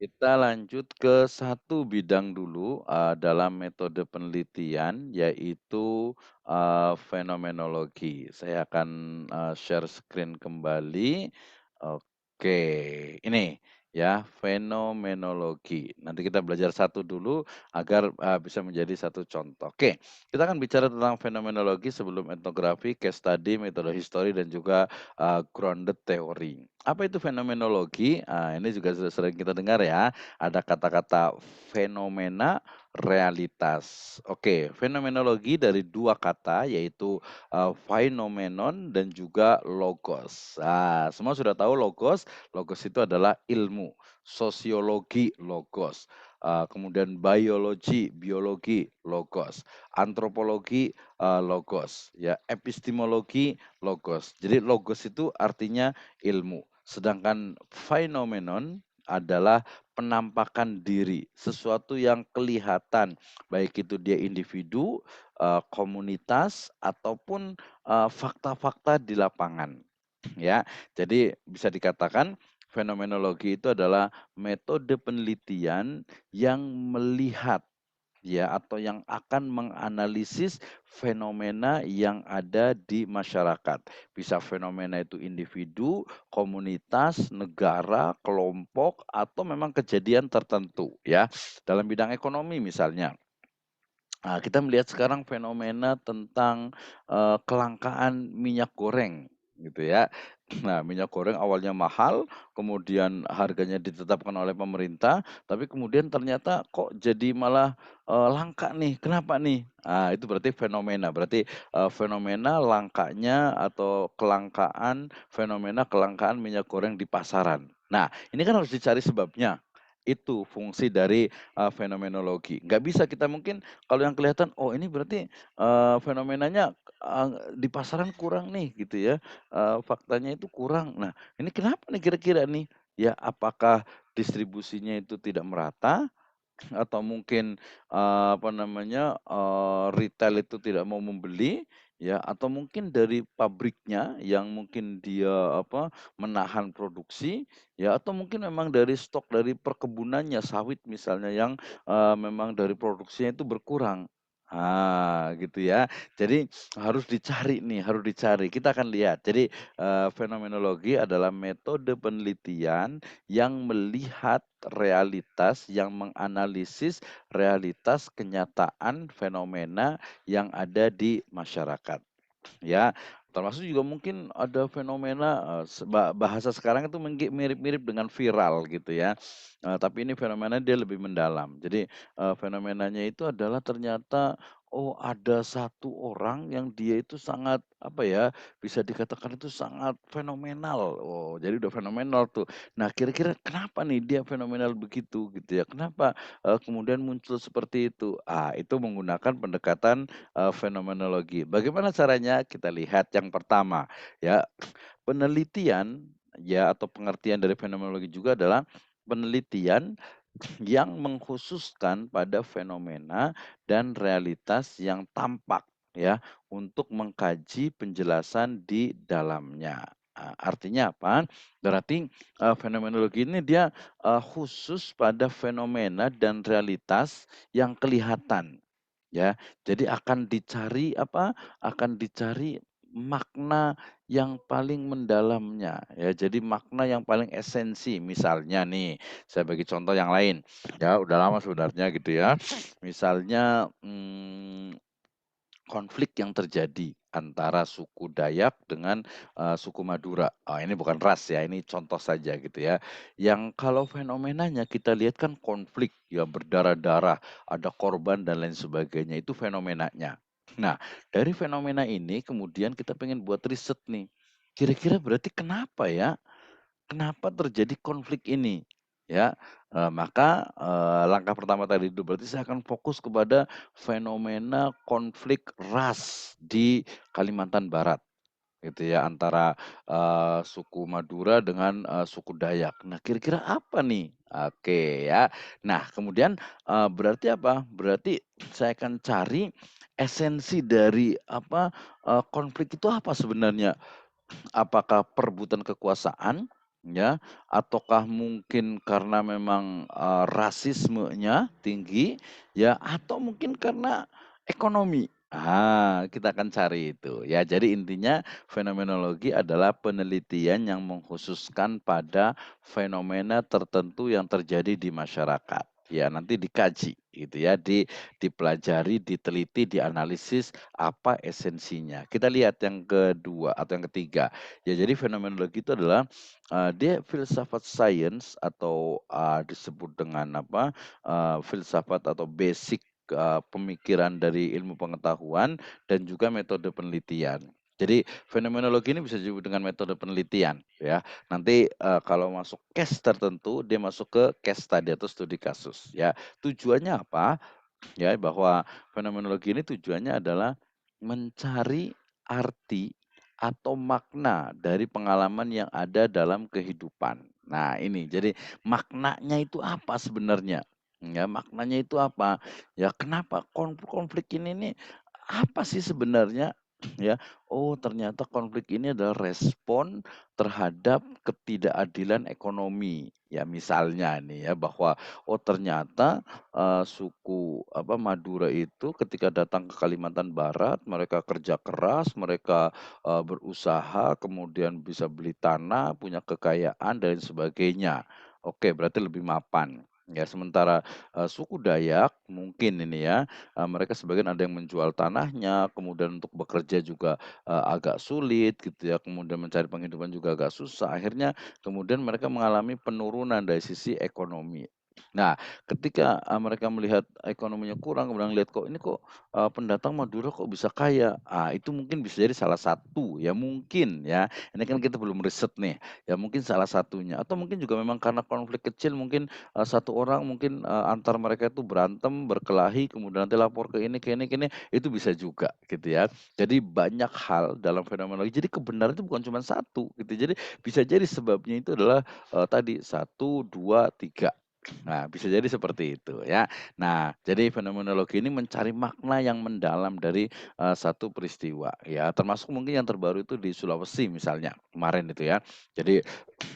Kita lanjut ke satu bidang dulu, dalam metode penelitian yaitu, fenomenologi. Saya akan, share screen kembali. Oke, ini ya, fenomenologi. Nanti kita belajar satu dulu agar, bisa menjadi satu contoh. Oke, kita akan bicara tentang fenomenologi sebelum etnografi, case study, metode histori, dan juga, grounded theory. Apa itu fenomenologi? Ini juga sudah sering kita dengar ya, ada kata-kata fenomena, realitas. Oke, fenomenologi dari 2 kata yaitu, phenomenon dan juga logos. Semua sudah tahu logos, logos itu adalah ilmu, sosiologi logos, kemudian biologi, biologi logos, antropologi, logos, ya, epistemologi logos. Jadi logos itu artinya ilmu. Sedangkan phenomenon adalah penampakan diri, sesuatu yang kelihatan, baik itu dia individu, komunitas, ataupun, fakta-fakta di lapangan, ya. Jadi bisa dikatakan fenomenologi itu adalah metode penelitian yang melihat, ya, atau yang akan menganalisis fenomena yang ada di masyarakat. Bisa fenomena itu individu, komunitas, negara, kelompok, atau memang kejadian tertentu ya. Dalam bidang ekonomi misalnya, kita melihat sekarang fenomena tentang, kelangkaan minyak goreng gitu ya. Nah, minyak goreng awalnya mahal, kemudian harganya ditetapkan oleh pemerintah, tapi kemudian ternyata kok jadi malah, langka nih, kenapa nih? Itu berarti fenomena, berarti, fenomena langkanya atau fenomena kelangkaan minyak goreng di pasaran. Nah, ini kan harus dicari sebabnya, itu fungsi dari, fenomenologi. Nggak bisa kita mungkin kalau yang kelihatan, oh ini berarti, fenomenanya, di pasaran kurang nih gitu ya, faktanya itu kurang. Nah, ini kenapa nih kira-kira nih? Ya apakah distribusinya itu tidak merata? Atau mungkin, apa namanya, retail itu tidak mau membeli, ya, atau mungkin dari pabriknya yang mungkin dia, apa, menahan produksi, ya, atau mungkin memang dari stok dari perkebunannya, sawit misalnya yang, memang dari produksinya itu berkurang. Gitu ya. Jadi harus dicari nih, harus dicari. Kita akan lihat. Jadi, fenomenologi adalah metode penelitian yang melihat realitas, yang menganalisis realitas kenyataan fenomena yang ada di masyarakat, ya. Termasuk juga mungkin ada fenomena, bahasa sekarang itu mirip-mirip dengan viral gitu ya, tapi ini fenomena dia lebih mendalam. Jadi, fenomenanya itu adalah ternyata, oh ada satu orang yang dia itu sangat, apa ya, bisa dikatakan itu sangat fenomenal. Oh, jadi udah fenomenal tuh. Nah, kira-kira kenapa nih dia fenomenal begitu gitu ya? Kenapa, kemudian muncul seperti itu? Itu menggunakan pendekatan, fenomenologi. Bagaimana caranya? Kita lihat yang pertama ya, penelitian ya atau pengertian dari fenomenologi juga adalah penelitian yang mengkhususkan pada fenomena dan realitas yang tampak ya, untuk mengkaji penjelasan di dalamnya. Artinya apa? Berarti, fenomenologi ini dia, khusus pada fenomena dan realitas yang kelihatan. Ya, jadi akan dicari apa, akan dicari makna yang paling mendalamnya ya, jadi makna yang paling esensi. Misalnya nih, saya bagi contoh yang lain, ya udah lama sebenarnya gitu ya. Misalnya, konflik yang terjadi antara suku Dayak dengan, suku Madura. Ini bukan ras ya, ini contoh saja gitu ya. Yang kalau fenomenanya kita lihat kan konflik, ya berdarah-darah, ada korban dan lain sebagainya, itu fenomenanya. Nah, dari fenomena ini kemudian kita pengen buat riset nih, kira-kira berarti kenapa ya? Kenapa terjadi konflik ini? Ya, maka, langkah pertama tadi itu berarti saya akan fokus kepada fenomena konflik ras di Kalimantan Barat, gitu ya, antara, suku Madura dengan, suku Dayak. Nah, kira-kira apa nih? Oke, ya. Nah, kemudian, berarti apa? Berarti saya akan cari esensi dari apa, konflik itu apa sebenarnya? Apakah perebutan kekuasaan? ya, ataukah mungkin karena memang, rasismenya tinggi, ya, atau mungkin karena ekonomi? Kita akan cari itu, ya. Jadi intinya fenomenologi adalah penelitian yang mengkhususkan pada fenomena tertentu yang terjadi di masyarakat. Ya, nanti dikaji gitu ya, dipelajari, diteliti, dianalisis apa esensinya. Kita lihat yang kedua atau yang ketiga, ya jadi fenomenologi itu adalah dia filsafat sains atau, disebut dengan apa, filsafat atau basic, pemikiran dari ilmu pengetahuan dan juga metode penelitian. Jadi fenomenologi ini bisa disebut dengan metode penelitian ya. Nanti, kalau masuk case tertentu, dia masuk ke case study atau studi kasus ya. Tujuannya apa? Ya, bahwa fenomenologi ini tujuannya adalah mencari arti atau makna dari pengalaman yang ada dalam kehidupan. Nah, ini jadi maknanya itu apa sebenarnya? Ya, maknanya itu apa? Ya, kenapa konflik ini nih apa sih sebenarnya? Ya, oh ternyata konflik ini adalah respon terhadap ketidakadilan ekonomi. Ya, misalnya nih ya bahwa oh ternyata suku apa, Madura itu ketika datang ke Kalimantan Barat, mereka kerja keras, mereka, berusaha, kemudian bisa beli tanah, punya kekayaan dan sebagainya. Oke, berarti lebih mapan. Ya, sementara, suku Dayak mungkin ini ya, mereka sebagian ada yang menjual tanahnya, kemudian untuk bekerja juga, agak sulit gitu ya, kemudian mencari penghidupan juga agak susah, akhirnya kemudian mereka mengalami penurunan dari sisi ekonomi. Nah, ketika, mereka melihat ekonominya kurang, kemudian lihat kok ini kok, pendatang Madura kok bisa kaya, itu mungkin bisa jadi salah satu ya mungkin ya, ini kan kita belum riset nih, ya mungkin salah satunya atau mungkin juga memang karena konflik kecil mungkin, satu orang mungkin, antar mereka itu berantem, berkelahi, kemudian nanti lapor ke ini, itu bisa juga gitu ya. Jadi banyak hal dalam fenomenologi, jadi kebenaran itu bukan cuma satu gitu, jadi bisa jadi sebabnya itu adalah, tadi satu 2 3. Nah, bisa jadi seperti itu ya. Nah, jadi fenomenologi ini mencari makna yang mendalam dari, satu peristiwa ya, termasuk mungkin yang terbaru itu di Sulawesi misalnya, kemarin itu ya. Jadi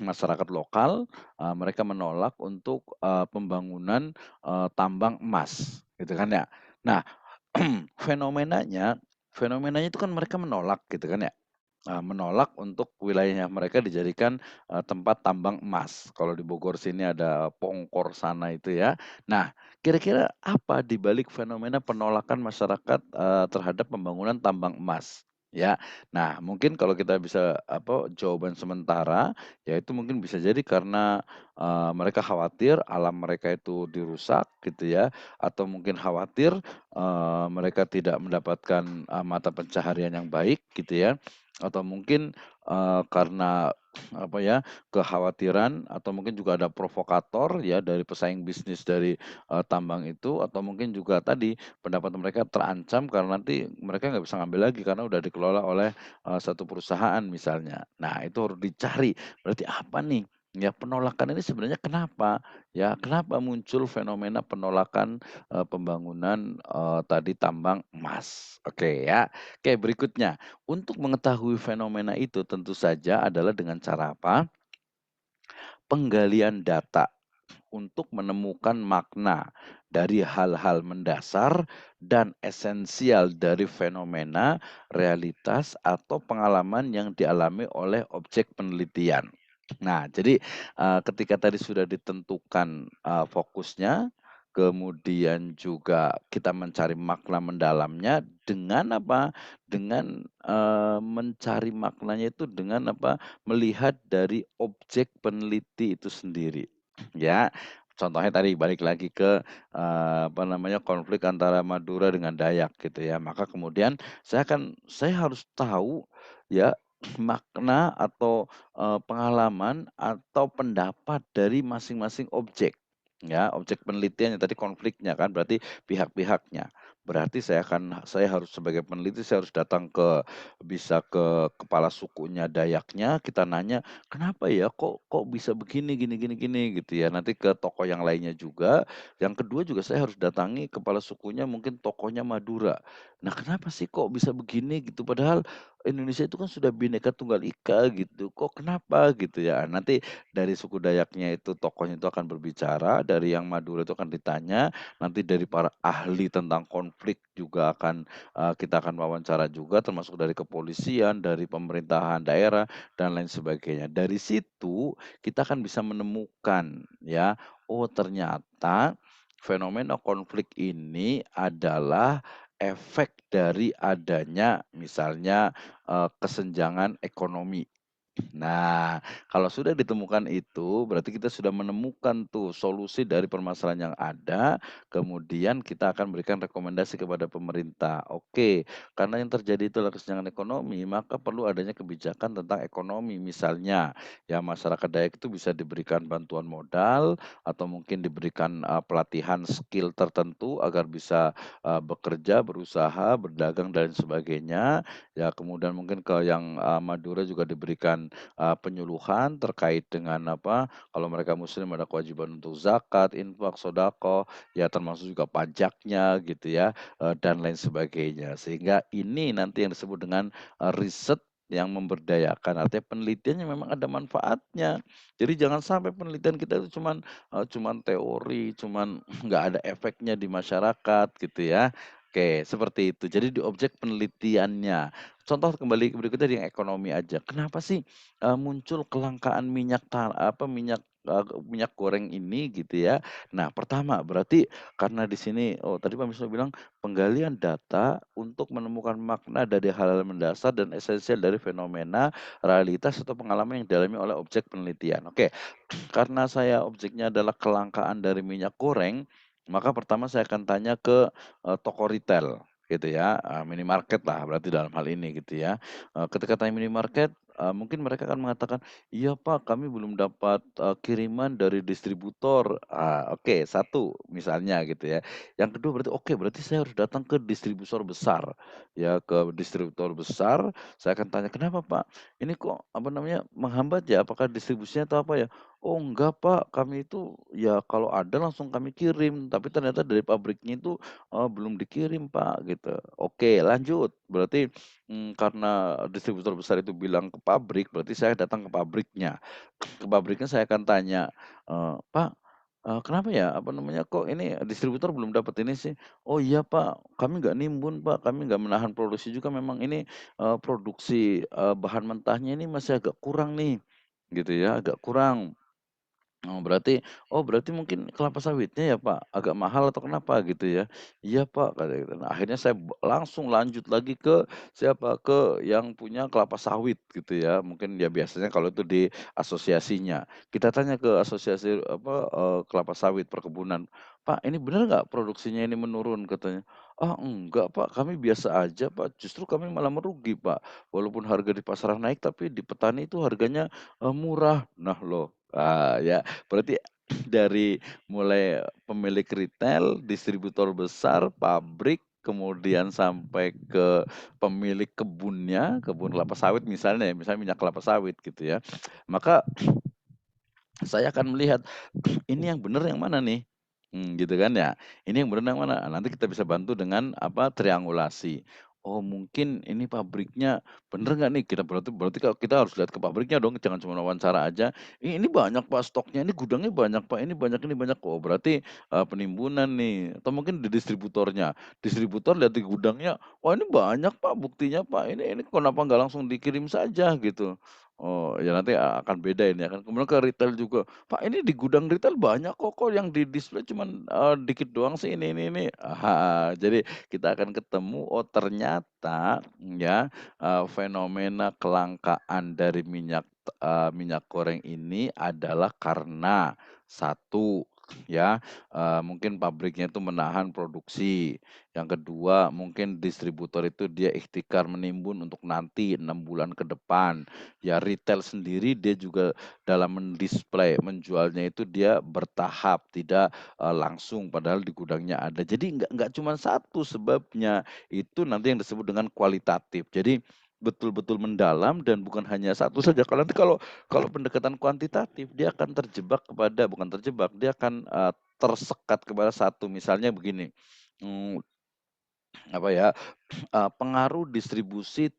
masyarakat lokal, mereka menolak untuk, pembangunan, tambang emas, gitu kan ya. Nah, fenomenanya fenomenanya itu kan mereka menolak gitu kan ya. Menolak untuk wilayahnya mereka dijadikan, tempat tambang emas. Kalau di Bogor sini ada Pongkor sana itu ya. Nah, kira-kira apa di balik fenomena penolakan masyarakat, terhadap pembangunan tambang emas, ya. Nah, mungkin kalau kita bisa apa, jawaban sementara, ya itu mungkin bisa jadi karena, mereka khawatir alam mereka itu dirusak gitu ya, atau mungkin khawatir, mereka tidak mendapatkan, mata pencaharian yang baik gitu ya. Atau mungkin, karena apa ya, kekhawatiran atau mungkin juga ada provokator ya dari pesaing bisnis dari, tambang itu atau mungkin juga tadi pendapatan mereka terancam karena nanti mereka nggak bisa ngambil lagi karena udah dikelola oleh, satu perusahaan misalnya. Nah itu harus dicari, berarti apa nih, ya penolakan ini sebenarnya kenapa? Ya kenapa muncul fenomena penolakan, pembangunan, tadi tambang emas? Oke ya. Oke berikutnya. Untuk mengetahui fenomena itu tentu saja adalah dengan cara apa? Penggalian data untuk menemukan makna dari hal-hal mendasar dan esensial dari fenomena, realitas, atau pengalaman yang dialami oleh objek penelitian. Nah, jadi, ketika tadi sudah ditentukan, fokusnya, kemudian juga kita mencari makna mendalamnya dengan apa, dengan, mencari maknanya itu dengan apa, melihat dari objek peneliti itu sendiri, ya. Contohnya tadi balik lagi ke, apa namanya, konflik antara Madura dengan Dayak gitu ya. Maka kemudian saya harus tahu ya makna atau, pengalaman atau pendapat dari masing-masing objek, ya. Objek penelitian yang tadi konfliknya kan berarti pihak-pihaknya. Berarti saya harus sebagai peneliti saya harus datang bisa ke kepala sukunya Dayaknya, kita nanya, "Kenapa ya kok bisa begini gini gini gini?" Gitu ya. Nanti ke tokoh yang lainnya juga. Yang kedua juga saya harus datangi kepala sukunya mungkin tokohnya Madura. Nah, kenapa sih kok bisa begini gitu? Padahal Indonesia itu kan sudah Bhinneka Tunggal Ika gitu, kok kenapa gitu ya. Nanti dari suku Dayaknya itu tokohnya itu akan berbicara, dari yang Madura itu akan ditanya, nanti dari para ahli tentang konflik juga akan, kita akan wawancara juga termasuk dari kepolisian, dari pemerintahan daerah, dan lain sebagainya. Dari situ kita akan bisa menemukan ya, oh ternyata fenomena konflik ini adalah efek dari adanya misalnya, kesenjangan ekonomi. Nah, kalau sudah ditemukan itu, berarti kita sudah menemukan tuh solusi dari permasalahan yang ada, kemudian kita akan berikan rekomendasi kepada pemerintah. Oke, karena yang terjadi itu adalah kesenjangan ekonomi, maka perlu adanya kebijakan tentang ekonomi. Misalnya, ya masyarakat Dayak itu bisa diberikan bantuan modal atau mungkin diberikan pelatihan skill tertentu agar bisa bekerja, berusaha, berdagang dan sebagainya. Ya, kemudian mungkin ke yang Madura juga diberikan penyuluhan terkait dengan apa, kalau mereka muslim ada kewajiban untuk zakat, infak, sodako, ya termasuk juga pajaknya gitu ya, dan lain sebagainya. Sehingga ini nanti yang disebut dengan, riset yang memberdayakan, artinya penelitiannya memang ada manfaatnya. Jadi jangan sampai penelitian kita itu cuman teori, cuman nggak ada efeknya di masyarakat gitu ya. Oke, seperti itu. Jadi di objek penelitiannya. Contoh kembali berikutnya yang ekonomi aja. Kenapa sih muncul kelangkaan minyak goreng ini gitu ya. Nah pertama berarti karena di sini tadi Pak Misno bilang penggalian data untuk menemukan makna dari hal-hal mendasar dan esensial dari fenomena, realitas atau pengalaman yang dialami oleh objek penelitian. Oke, karena saya objeknya adalah kelangkaan dari minyak goreng, maka pertama saya akan tanya ke, toko retail gitu ya, minimarket lah berarti dalam hal ini gitu ya. Ketika tanya minimarket, mungkin mereka akan mengatakan, "Iya Pak, kami belum dapat, kiriman dari distributor." Oke, satu misalnya gitu ya. Yang kedua berarti, oke berarti saya harus datang ke distributor besar, ya ke distributor besar, saya akan tanya, "Kenapa Pak? Ini kok apa namanya, menghambat ya? Apakah distribusinya atau apa ya?" "Oh enggak Pak, kami itu ya kalau ada langsung kami kirim, tapi ternyata dari pabriknya itu, belum dikirim Pak," gitu. Oke lanjut, berarti, karena distributor besar itu bilang ke pabrik, berarti saya datang ke pabriknya. Ke pabriknya saya akan tanya, "Pak, kenapa ya, apa namanya, kok ini distributor belum dapat ini sih?" "Oh iya Pak, kami nggak nimbun Pak, kami nggak menahan produksi juga memang ini, produksi, bahan mentahnya ini masih agak kurang nih," gitu ya, agak kurang. Berarti mungkin kelapa sawitnya ya, Pak, agak mahal atau kenapa gitu ya? "Iya, Pak," kata gitu. Nah, akhirnya saya langsung lanjut lagi ke siapa, ke yang punya kelapa sawit gitu ya, mungkin ya biasanya kalau itu di asosiasinya. Kita tanya ke asosiasi apa, kelapa sawit perkebunan, "Pak, ini benar nggak produksinya ini menurun?" katanya. "Ah, enggak, Pak, kami biasa aja, Pak, justru kami malah merugi, Pak. Walaupun harga di pasaran naik, tapi di petani itu harganya, murah." Nah loh, ya berarti dari mulai pemilik retail, distributor besar, pabrik, kemudian sampai ke pemilik kebunnya, kebun kelapa sawit misalnya ya, misalnya minyak kelapa sawit gitu ya. Maka saya akan melihat, ini yang benar yang mana nih? Gitu kan ya. Ini yang benar yang mana? Nah, nanti kita bisa bantu dengan apa, triangulasi. Oh mungkin ini pabriknya bener nggak nih? Kita berarti berarti kalau kita harus lihat ke pabriknya dong, jangan cuma wawancara aja, ini banyak Pak stoknya, ini gudangnya banyak Pak, ini banyak." Oh berarti, penimbunan nih, atau mungkin di distributornya. Distributor lihat di gudangnya, "Wah ini banyak Pak buktinya Pak, ini kenapa nggak langsung dikirim saja?" Gitu. Oh ya nanti akan beda ini ya kan. Kemudian ke retail juga, "Pak, ini di gudang retail banyak kok yang di-display cuman, dikit doang sih ini." Jadi kita akan ketemu, oh ternyata ya, fenomena kelangkaan dari minyak goreng ini adalah karena satu ya, mungkin pabriknya itu menahan produksi. Yang kedua, mungkin distributor itu dia ikhtikar menimbun untuk nanti 6 bulan ke depan. Ya retail sendiri dia juga dalam menjualnya itu dia bertahap, tidak, langsung padahal di gudangnya ada. Jadi nggak cuma satu sebabnya, itu nanti yang disebut dengan kualitatif. Jadi betul-betul mendalam dan bukan hanya satu saja. Kalau nanti kalau pendekatan kuantitatif dia akan terjebak kepada bukan terjebak, dia akan, tersekat kepada satu. Misalnya begini, mmm apa ya, pengaruh distribusi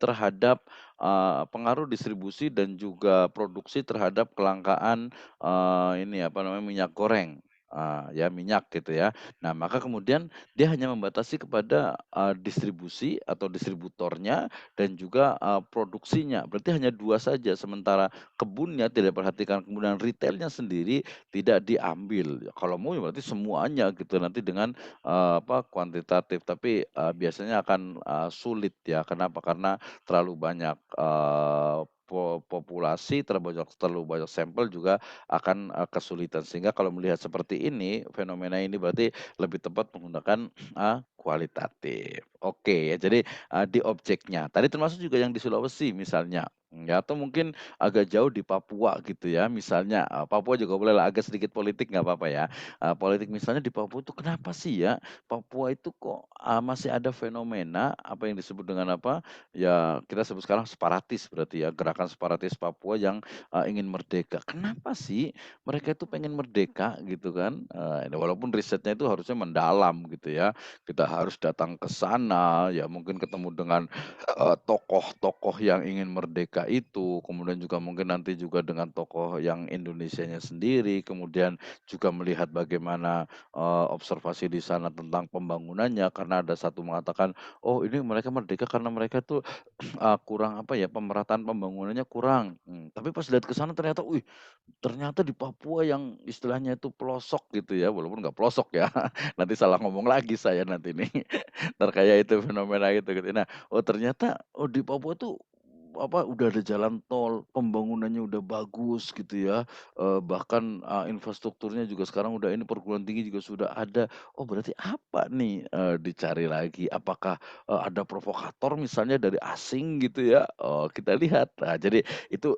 dan juga produksi terhadap kelangkaan, ini apa namanya, minyak goreng, ya minyak gitu ya. Nah maka kemudian dia hanya membatasi kepada, distribusi atau distributornya dan juga, produksinya, berarti hanya 2 saja, sementara kebunnya tidak perhatikan, kemudian retailnya sendiri tidak diambil. Kalau mau ya berarti semuanya gitu nanti dengan kuantitatif, tapi, biasanya akan, sulit ya. Kenapa? Karena terlalu banyak, populasi, terlalu banyak sampel juga akan, kesulitan. Sehingga kalau melihat seperti ini, fenomena ini berarti lebih tepat menggunakan, kualitatif. Oke ya, jadi, di objeknya. Tadi termasuk juga yang di Sulawesi misalnya, ya atau mungkin agak jauh di Papua gitu ya, misalnya, Papua juga bolehlah agak sedikit politik nggak apa-apa ya. Politik misalnya di Papua itu kenapa sih ya, Papua itu kok, masih ada fenomena apa yang disebut dengan apa, ya kita sebut sekarang separatis berarti ya, gerakan separatis Papua yang, ingin merdeka. Kenapa sih mereka itu pengen merdeka gitu kan, walaupun risetnya itu harusnya mendalam gitu ya, kita harus datang ke sana, ya mungkin ketemu dengan, tokoh-tokoh yang ingin merdeka itu, kemudian juga mungkin nanti juga dengan tokoh yang Indonesianya sendiri, kemudian juga melihat bagaimana, observasi di sana tentang pembangunannya karena ada satu mengatakan, "Oh ini mereka merdeka karena mereka tuh, kurang apa ya, pemerataan pembangunannya kurang." Tapi pas lihat ke sana ternyata, wih ternyata di Papua yang istilahnya itu pelosok gitu ya, walaupun nggak pelosok ya, nanti salah ngomong lagi saya nanti nih, entar kayak itu fenomena itu gitu. Nah, oh ternyata, oh di Papua tuh, udah ada jalan tol, pembangunannya udah bagus gitu ya, bahkan, infrastrukturnya juga sekarang udah ini, perguruan tinggi juga sudah ada. Oh berarti apa nih, dicari lagi, apakah, ada provokator misalnya dari asing gitu ya, oh kita lihat. Nah jadi itu,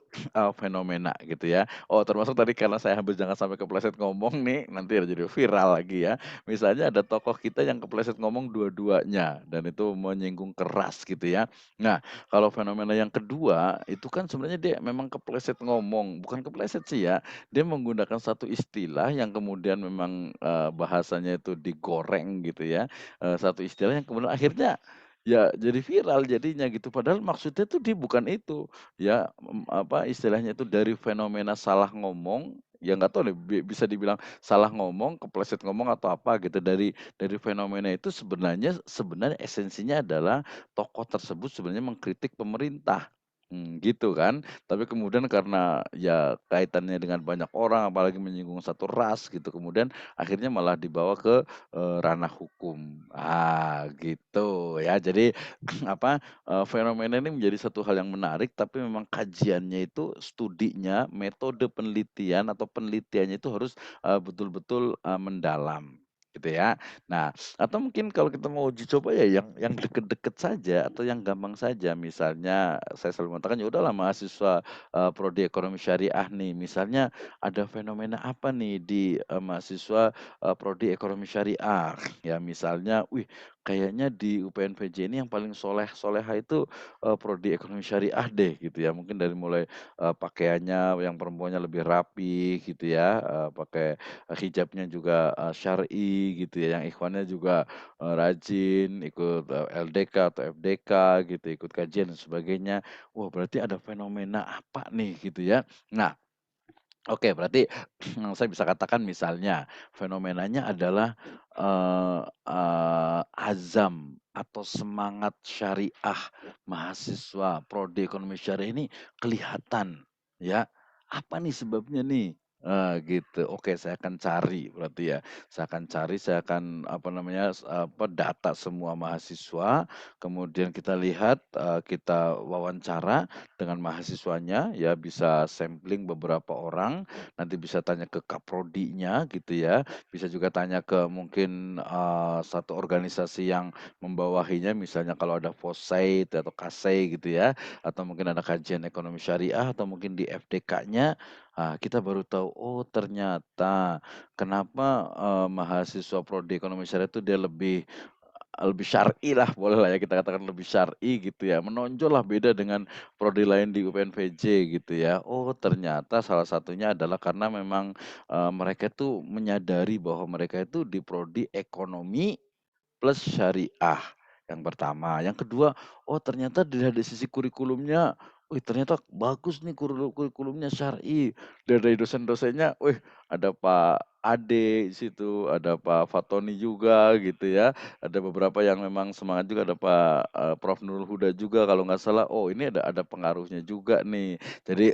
fenomena gitu ya. Oh termasuk tadi karena saya hampir jangan sampai kepleset ngomong nih, nanti jadi viral lagi ya. Misalnya ada tokoh kita yang kepleset ngomong dua-duanya dan itu menyinggung keras gitu ya. Nah, kalau fenomena yang kedua, itu kan sebenarnya dia memang kepleset ngomong, bukan kepleset sih ya, dia menggunakan satu istilah yang kemudian memang, bahasanya itu digoreng gitu ya, satu istilah yang kemudian akhirnya ya jadi viral jadinya gitu, padahal maksudnya tuh dia bukan itu, ya, istilahnya itu dari fenomena salah ngomong, ya nggak tahu deh bisa dibilang salah ngomong, kepleset ngomong atau apa gitu, dari fenomena itu sebenarnya sebenarnya esensinya adalah tokoh tersebut sebenarnya mengkritik pemerintah, gitu kan. Tapi kemudian karena ya kaitannya dengan banyak orang, apalagi menyinggung satu ras gitu, kemudian akhirnya malah dibawa ke, ranah hukum. Gitu ya. Jadi fenomena ini menjadi satu hal yang menarik, tapi memang kajiannya itu, studinya, metode penelitian atau penelitiannya itu harus, betul-betul, mendalam, gitu ya. Nah, atau mungkin kalau kita mau uji coba ya yang deket-deket saja atau yang gampang saja. Misalnya saya selalu mengatakan, "Ya udahlah mahasiswa, prodi ekonomi syariah nih, misalnya ada fenomena apa nih di, mahasiswa, prodi ekonomi syariah?" Ya misalnya, "Wih kayaknya di UPNPJ ini yang paling soleh-soleha itu, prodi ekonomi syariah deh," gitu ya. Mungkin dari mulai, pakaiannya yang perempuannya lebih rapi gitu ya, pakai hijabnya juga, syar'i gitu ya, yang ikhwannya juga, rajin ikut, LDK atau FDK gitu, ikut kajian dan sebagainya. Wah berarti ada fenomena apa nih gitu ya. Nah, oke, berarti saya bisa katakan misalnya fenomenanya adalah, azam atau semangat syariah mahasiswa prodi ekonomi syariah ini kelihatan ya. Apa nih sebabnya nih? Gitu. Oke, saya akan cari berarti ya. Saya akan apa namanya, data semua mahasiswa, kemudian kita lihat, kita wawancara dengan mahasiswanya ya, bisa sampling beberapa orang, nanti bisa tanya ke kaprodinya gitu ya, bisa juga tanya ke mungkin, satu organisasi yang membawahinya, misalnya kalau ada FOSAID atau KASEI gitu ya, atau mungkin ada kajian ekonomi syariah atau mungkin di FDK-nya, kita baru tahu, oh ternyata kenapa, mahasiswa prodi ekonomi syariah itu dia lebih syar'i lah, bolehlah ya kita katakan lebih syar'i gitu ya, menonjol lah beda dengan prodi lain di UPNPJ gitu ya. Oh ternyata salah satunya adalah karena memang, mereka itu menyadari bahwa mereka itu di prodi ekonomi plus syariah. yang pertama. Yang kedua, oh ternyata dari sisi kurikulumnya, wih ternyata bagus nih kurikulumnya syar'i. Dari dosen-dosennya, wih ada Pak Ade di situ, ada Pak Fatoni juga gitu ya. Ada beberapa yang memang semangat juga, ada Pak, Prof. Nurul Huda juga kalau nggak salah. Oh ini ada pengaruhnya juga nih. Jadi,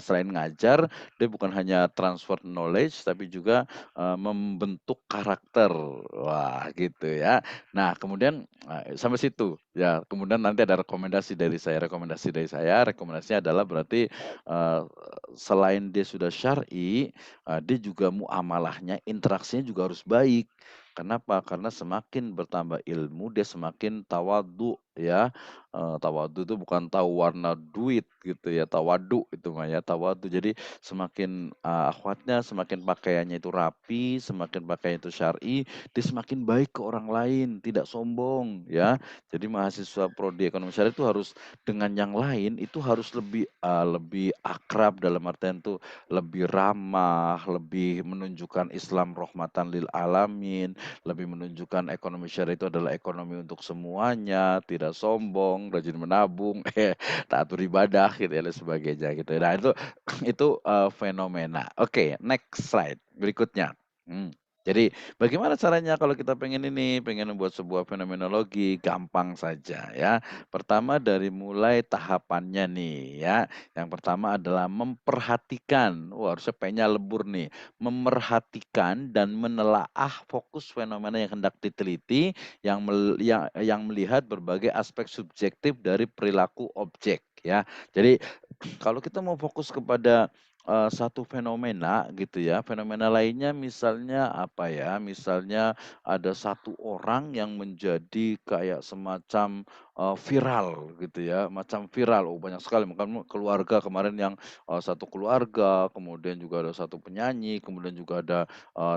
selain ngajar, dia bukan hanya transfer knowledge, tapi juga, membentuk karakter. Wah gitu ya. Nah, kemudian, sampai situ, ya. Kemudian nanti ada rekomendasinya adalah berarti, selain dia sudah syar'i, dia juga muamalahnya, interaksinya juga harus baik. Kenapa? Karena semakin bertambah ilmu, dia semakin tawadhu ya, tawadhu itu bukan tahu warna duit gitu ya, tawadu itu mah ya, tawadhu. Jadi semakin, akhwatnya, semakin pakaiannya itu rapi, semakin pakaiannya itu syar'i, dia semakin baik ke orang lain, tidak sombong ya. Jadi mahasiswa prodi ekonomi syariah itu harus dengan yang lain itu harus lebih akrab dalam artian tuh lebih ramah, lebih menunjukkan Islam rahmatan lil alamin, lebih menunjukkan ekonomi syariah itu adalah ekonomi untuk semuanya, tidak sombong, rajin menabung, taat beribadah gitu ya dan sebagainya gitu. Nah itu fenomena. Oke, next slide berikutnya. Hmm. Jadi bagaimana caranya kalau kita pengen membuat sebuah fenomenologi? Gampang saja ya. Pertama dari mulai tahapannya nih ya. Yang pertama adalah memperhatikan, wah harusnya pennya lebur nih, memerhatikan dan menelaah fokus fenomena yang hendak diteliti, yang melihat berbagai aspek subjektif dari perilaku objek ya. Jadi kalau kita mau fokus kepada, satu fenomena gitu ya, fenomena lainnya misalnya apa ya, misalnya ada satu orang yang menjadi kayak semacam, viral gitu ya, macam viral, oh banyak sekali bahkan keluarga kemarin yang, satu keluarga, kemudian juga ada satu penyanyi, kemudian juga ada,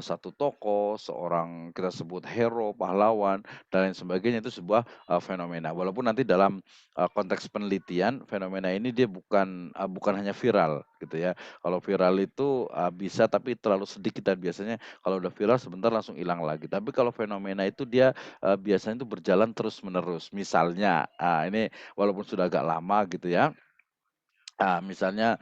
satu tokoh, seorang kita sebut hero, pahlawan, dan lain sebagainya itu sebuah, fenomena. Walaupun nanti dalam konteks penelitian fenomena ini dia bukan hanya viral gitu ya. Kalau viral itu, bisa tapi terlalu sedikit dan biasanya kalau udah viral sebentar langsung hilang lagi. Tapi kalau fenomena itu dia, biasanya itu berjalan terus-menerus. Misalnya, ini walaupun sudah agak lama gitu ya, misalnya,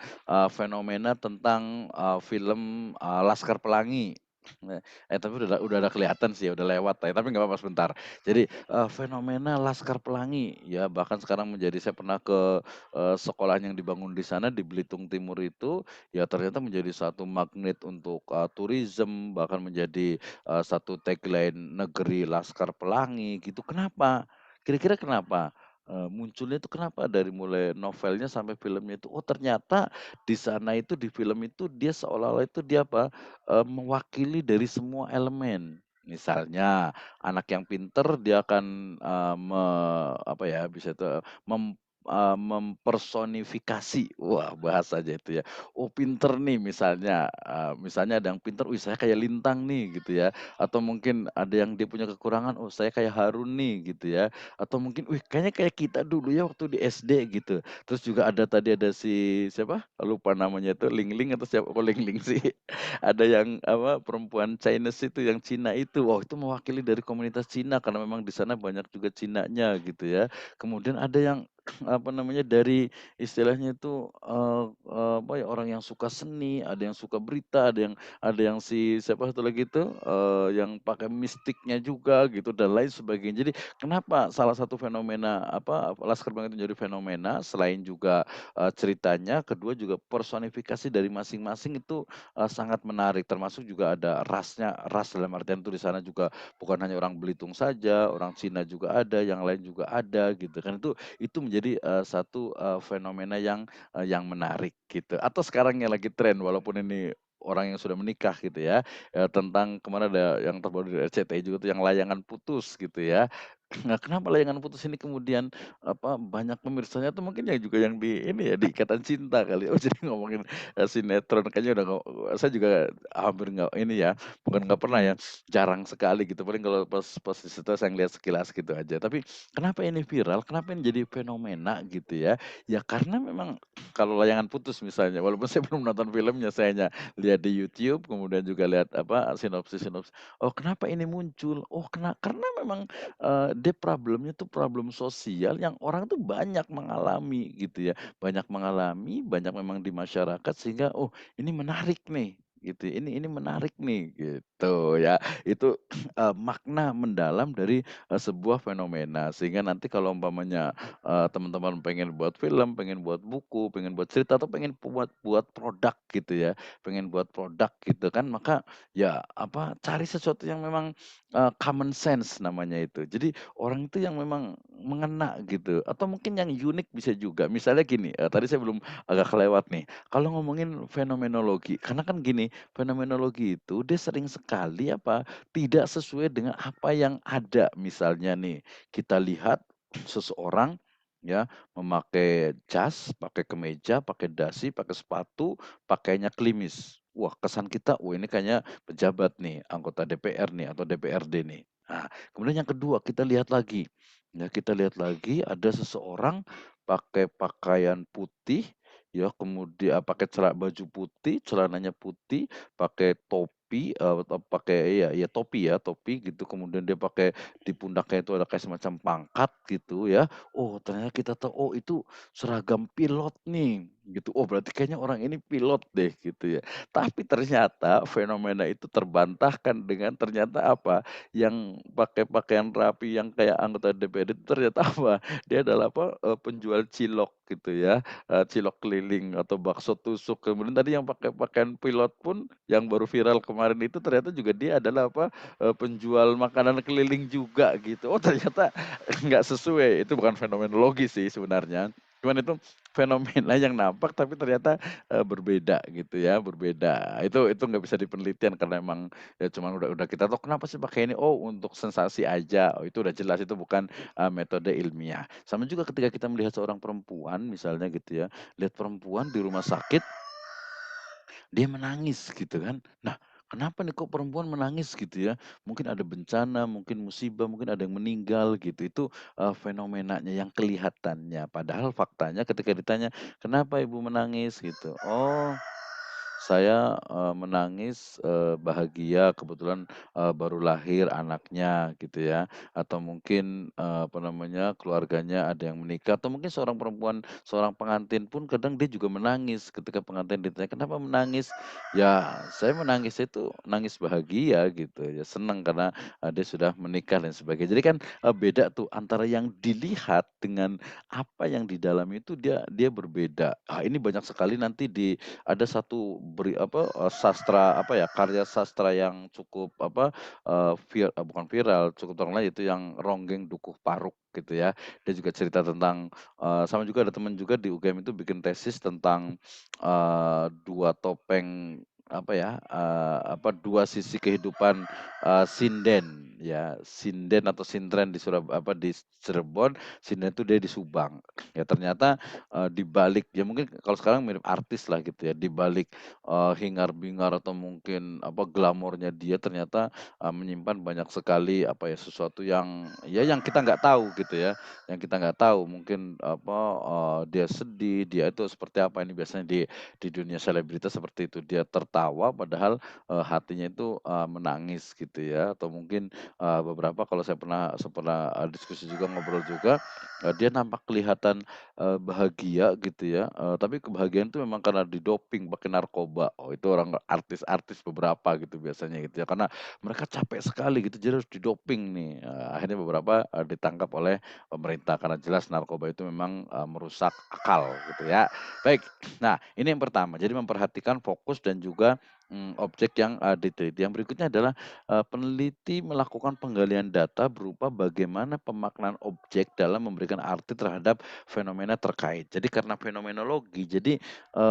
fenomena tentang, film, Laskar Pelangi. Nah, tapi udah ada kelihatan sih ya, udah lewat ya, tapi nggak apa-apa sebentar. Jadi, fenomena Laskar Pelangi, ya bahkan sekarang saya pernah ke, sekolah yang dibangun di sana, di Belitung Timur itu, ya ternyata menjadi satu magnet untuk, tourism, bahkan menjadi, satu tagline negeri Laskar Pelangi gitu. Kenapa? Kira-kira kenapa? Munculnya itu kenapa dari mulai novelnya sampai filmnya itu, oh ternyata di sana itu di film itu dia seolah-olah itu dia apa, mewakili dari semua elemen. Misalnya anak yang pinter dia akan, apa ya, bisa itu, mempersonifikasi, wah bahasa aja itu ya. Oh pinter nih misalnya ada yang pinter, "Wih saya kayak Lintang nih," gitu ya. Atau mungkin ada yang dia punya kekurangan, "Oh saya kayak Harun nih," gitu ya. Atau mungkin, "Wih, kayaknya kayak kita dulu ya waktu di SD," gitu. Terus juga ada si siapa, lupa namanya itu, Ling atau siapa, kok Ling sih. Ada yang apa, perempuan Chinese itu, yang Cina itu. Wah, itu mewakili dari komunitas Cina karena memang di sana banyak juga Cinanya gitu ya. Kemudian ada yang apa namanya, dari istilahnya itu, apa ya, orang yang suka seni, ada yang suka berita, ada yang si siapa satu lagi itu, yang pakai mistiknya juga gitu dan lain sebagainya. Jadi kenapa salah satu fenomena apa, Laskar Pelangi itu jadi fenomena, selain juga, ceritanya, kedua juga personifikasi dari masing-masing itu, sangat menarik, termasuk juga ada ras dalam artian itu di sana juga bukan hanya orang Belitung saja, orang Cina juga ada, yang lain juga ada gitu kan. Itu menjadi, satu, fenomena yang menarik gitu. Atau sekarang yang lagi tren walaupun ini orang yang sudah menikah gitu ya, tentang kemarin ada yang terbaru dari RCTI juga tuh yang layangan putus gitu ya. Nah, kenapa layangan putus ini kemudian, apa, banyak pemirsanya tuh mungkin yang juga yang di ini ya, di Ikatan Cinta kali ya. Oh, jadi ngomongin, sinetron kayaknya udah saya juga hampir nggak ini ya, bukan nggak pernah ya, jarang sekali gitu. Paling kalau pas di situ saya ngelihat sekilas gitu aja. Tapi kenapa ini viral, kenapa ini jadi fenomena gitu ya, ya karena memang kalau layangan putus misalnya, walaupun saya belum nonton filmnya, saya hanya lihat di YouTube, kemudian juga lihat apa, sinopsis-sinopsis. Oh, kenapa ini muncul? Oh, karena memang dia problemnya tuh problem sosial yang orang tuh banyak mengalami gitu ya, banyak mengalami, banyak memang di masyarakat sehingga, "Oh, ini menarik nih," gitu, "ini menarik nih," gitu ya. Itu, makna mendalam dari, sebuah fenomena sehingga nanti kalau umpamanya, teman-teman pengen buat film, pengen buat buku, pengen buat cerita, atau pengen buat buat produk gitu ya, pengen buat produk gitu kan, maka ya apa, cari sesuatu yang memang, common sense namanya itu. Jadi orang itu yang memang mengena gitu, atau mungkin yang unik bisa juga. Misalnya gini, tadi saya belum agak kelewat nih, kalau ngomongin fenomenologi, karena kan gini, fenomenologi itu dia sering sekali apa, tidak sesuai dengan apa yang ada. Misalnya nih, kita lihat seseorang ya, memakai jas, pakai kemeja, pakai dasi, pakai sepatu, pakainya klimis. Wah, kesan kita, "Wah, ini kayaknya pejabat nih, anggota DPR nih atau DPRD nih." Nah, kemudian yang kedua kita lihat lagi, ya kita lihat lagi ada seseorang pakai pakaian putih, ya kemudian pakai baju putih, celananya putih, pakai topi, atau pakai iya iya topi ya, topi gitu, kemudian dia pakai di pundaknya itu ada kayak semacam pangkat gitu ya. Oh, ternyata kita tahu, oh itu seragam pilot nih, gitu. Oh, berarti kayaknya orang ini pilot deh gitu ya. Tapi ternyata fenomena itu terbantahkan dengan ternyata apa, yang pakai pakaian rapi yang kayak anggota DPR itu ternyata apa, dia adalah apa, penjual cilok gitu ya, cilok keliling atau bakso tusuk. Kemudian tadi yang pakai pakaian pilot pun yang baru viral kemarin itu ternyata juga dia adalah apa, penjual makanan keliling juga gitu. Oh ternyata nggak sesuai, itu bukan fenomenologi sih sebenarnya, cuman itu fenomena yang nampak tapi ternyata, berbeda gitu ya, berbeda. Itu nggak bisa dipenelitian karena emang ya cuman udah kita tahu kenapa sih pakai ini, oh untuk sensasi aja, oh itu udah jelas itu bukan, metode ilmiah. Sama juga ketika kita melihat seorang perempuan misalnya gitu ya, lihat perempuan di rumah sakit dia menangis gitu kan. Nah, kenapa nih kok perempuan menangis gitu ya? Mungkin ada bencana, mungkin musibah, mungkin ada yang meninggal gitu. Itu, fenomenanya yang kelihatannya. Padahal faktanya ketika ditanya, "Kenapa ibu menangis?" Gitu. "Oh, saya, menangis, bahagia kebetulan, baru lahir anaknya gitu ya, atau mungkin, apa namanya, keluarganya ada yang menikah, atau mungkin seorang perempuan, seorang pengantin pun kadang dia juga menangis ketika pengantin ditanya, "Kenapa menangis?" "Ya saya menangis itu nangis bahagia," gitu ya, senang karena, dia sudah menikah dan sebagainya. Jadi kan, beda tuh antara yang dilihat dengan apa yang di dalam itu dia dia berbeda. Ah, ini banyak sekali nanti ada satu sastra apa ya, karya sastra yang cukup apa, bukan viral, cukup terkenal yaitu yang Ronggeng Dukuh Paruk gitu ya. Dia juga cerita tentang, sama juga ada teman juga di UGM itu bikin tesis tentang, 2 topeng apa ya, 2 sisi kehidupan, sinden ya, sinden atau sintren di Cirebon, sinden itu dia di Subang. Ya ternyata, di balik ya mungkin kalau sekarang mirip artis lah gitu ya, di balik, hingar-bingar atau mungkin apa, glamornya dia ternyata, menyimpan banyak sekali apa ya, sesuatu yang ya yang kita nggak tahu gitu ya, yang kita nggak tahu mungkin apa, dia sedih, dia itu seperti apa, ini biasanya di dunia selebritas seperti itu, dia tertawa padahal, hatinya itu, menangis gitu ya, atau mungkin, beberapa kalau saya pernah, diskusi juga, ngobrol juga, dia nampak kelihatan bahagia gitu ya, tapi kebahagiaan itu memang karena didoping pakai narkoba. Oh itu orang artis-artis beberapa gitu biasanya gitu ya, karena mereka capek sekali gitu jadi harus didoping nih, akhirnya beberapa, ditangkap oleh pemerintah karena jelas narkoba itu memang, merusak akal gitu ya. Baik, nah ini yang pertama, jadi memperhatikan fokus dan juga, objek yang, diteliti. Yang berikutnya adalah, peneliti melakukan penggalian data berupa bagaimana pemaknaan objek dalam memberikan arti terhadap fenomena terkait. Jadi karena fenomenologi, jadi,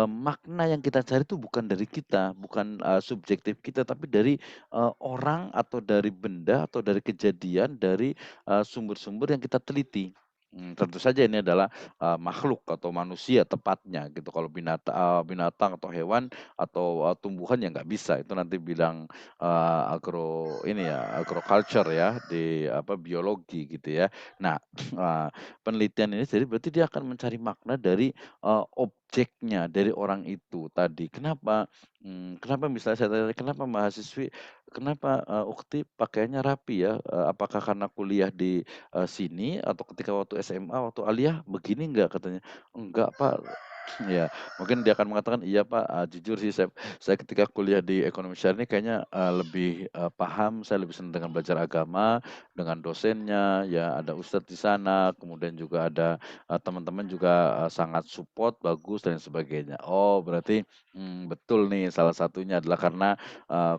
makna yang kita cari itu bukan dari kita, bukan, subjektif kita, tapi dari, orang atau dari benda atau dari kejadian, dari, sumber-sumber yang kita teliti. Tentu saja ini adalah, makhluk atau manusia tepatnya gitu. Kalau binatang atau hewan atau, tumbuhan ya nggak bisa, itu nanti bilang, agroculture ya, di apa, biologi gitu ya. Nah, penelitian ini jadi berarti dia akan mencari makna dari, objeknya, dari orang itu tadi. Kenapa, kenapa misalnya saya tanya, "Kenapa mahasiswi "Kenapa, Ukhti pakaiannya rapi ya? Apakah karena kuliah di, sini atau ketika waktu SMA, waktu aliyah begini nggak?" Katanya. "Enggak, Pak." Ya, mungkin dia akan mengatakan, "Iya, Pak, jujur sih saya ketika kuliah di ekonomi syariah ini kayaknya, lebih, paham, saya lebih senang dengan belajar agama, dengan dosennya, ya ada ustadz di sana, kemudian juga ada, teman-teman juga, sangat support, bagus dan sebagainya." Oh, berarti, betul nih salah satunya adalah karena,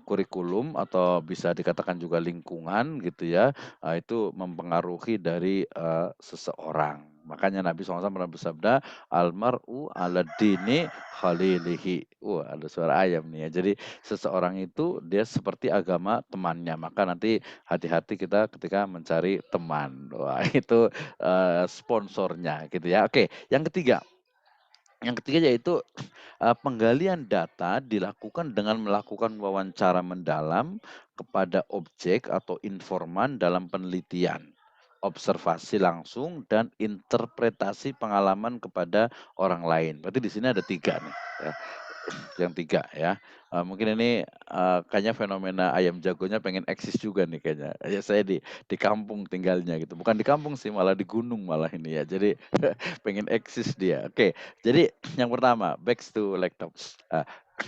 kurikulum atau bisa dikatakan juga lingkungan gitu ya, itu mempengaruhi dari, seseorang. Makanya Nabi SAW pernah bersabda, "Almar'u 'ala dini khalilihi." Wah, ada suara ayam nih ya. Jadi seseorang itu dia seperti agama temannya, maka nanti hati-hati kita ketika mencari teman. Wah, itu, sponsornya gitu ya. Oke, yang ketiga yaitu, penggalian data dilakukan dengan melakukan wawancara mendalam kepada objek atau informan dalam penelitian, observasi langsung, dan interpretasi pengalaman kepada orang lain. Berarti di sini ada 3 nih ya. Yang 3 ya, mungkin ini, kayaknya fenomena ayam jagonya pengen eksis juga nih kayaknya. Ya saya di kampung tinggalnya gitu, bukan di kampung sih malah di gunung malah ini ya. Jadi pengen eksis dia. Oke, jadi yang pertama back to laptop.